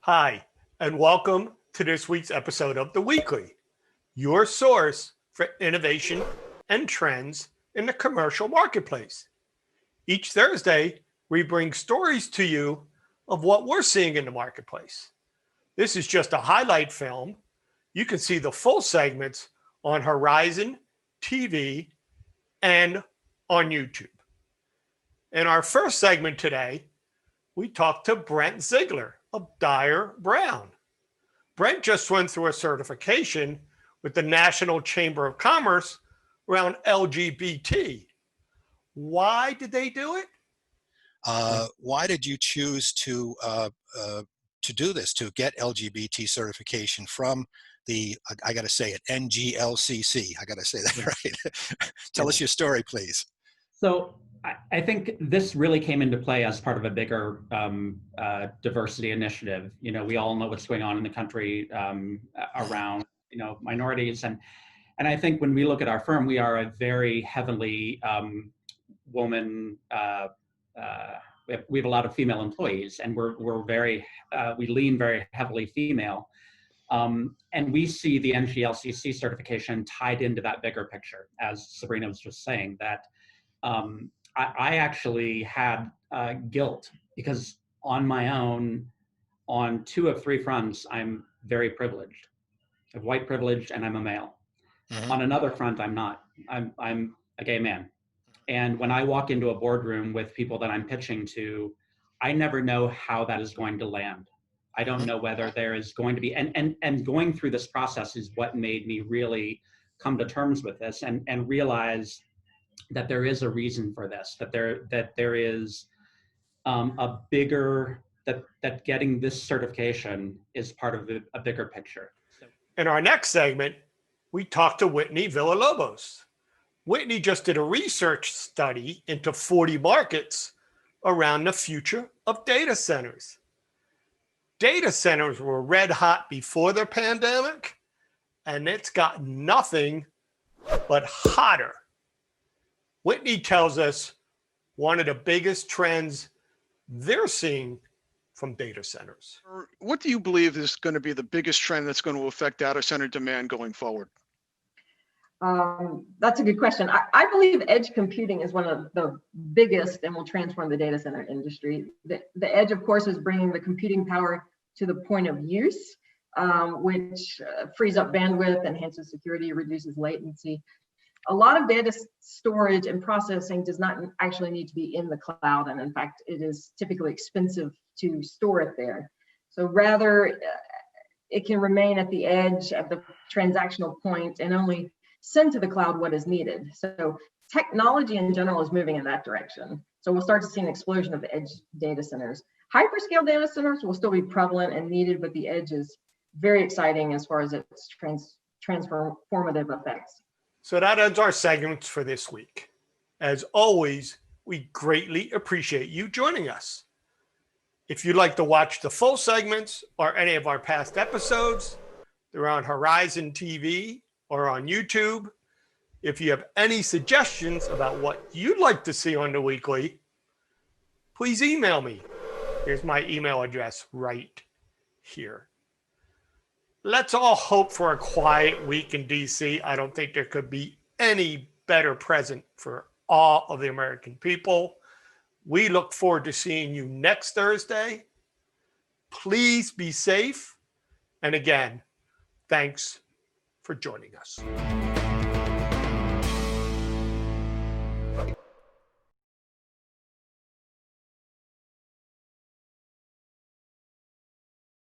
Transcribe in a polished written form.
Hi, and welcome to this week's episode of The Weekly, your source for innovation and trends in the commercial marketplace. Each Thursday, we bring stories to you of what we're seeing in the marketplace. This is just a highlight film. You can see the full segments on Horizon TV and on YouTube. In our first segment today, we talked to Brent Ziegler of Dyer Brown. Brent just went through a certification with the National Chamber of Commerce around LGBT. Why did they do it? Why did you choose to do this, to get LGBT certification from the, I got to say it, NGLCC? I got to say that right. Tell us your story, please. So I think this really came into play as part of a bigger diversity initiative. You know, we all know what's going on in the country around, minorities. And I think when we look at our firm, we are a very heavily woman, we have a lot of female employees, and we're very, we lean very heavily female. And we see the NGLCC certification tied into that bigger picture, as Sabrina was just saying, that I actually had guilt because on my own, on 2 of 3 fronts, I'm very privileged. I have white privilege and I'm a male. Mm-hmm. On another front, I'm not. I'm a gay man. And when I walk into a boardroom with people that I'm pitching to, I never know how that is going to land. I don't know whether there is going to be, and going through this process is what made me really come to terms with this and realize that there is a reason for this, that there is a bigger, that getting this certification is part of a bigger picture. So. In our next segment, we talked to Whitney Villalobos. Whitney just did a research study into 40 markets around the future of data centers. Data centers were red hot before the pandemic, and it's got nothing but hotter. Whitney tells us one of the biggest trends they're seeing from data centers. What do you believe is going to be the biggest trend that's going to affect data center demand going forward? That's a good question. I believe edge computing is one of the biggest and will transform the data center industry. The edge, of course, is bringing the computing power to the point of use, which frees up bandwidth, enhances security, reduces latency. A lot of data storage and processing does not actually need to be in the cloud, and in fact, it is typically expensive to store it there. So rather, it can remain at the edge at the transactional point and only send to the cloud what is needed. So technology in general is moving in that direction. So we'll start to see an explosion of edge data centers. Hyperscale data centers will still be prevalent and needed, but the edge is very exciting as far as its transformative effects. So that ends our segments for this week. As always, we greatly appreciate you joining us. If you'd like to watch the full segments or any of our past episodes, they're on Horizon TV or on YouTube. If you have any suggestions about what you'd like to see on The Weekly, please email me. Here's my email address right here. Let's all hope for a quiet week in DC. I don't think there could be any better present for all of the American people. We look forward to seeing you next Thursday. Please be safe. And again, thanks for joining us.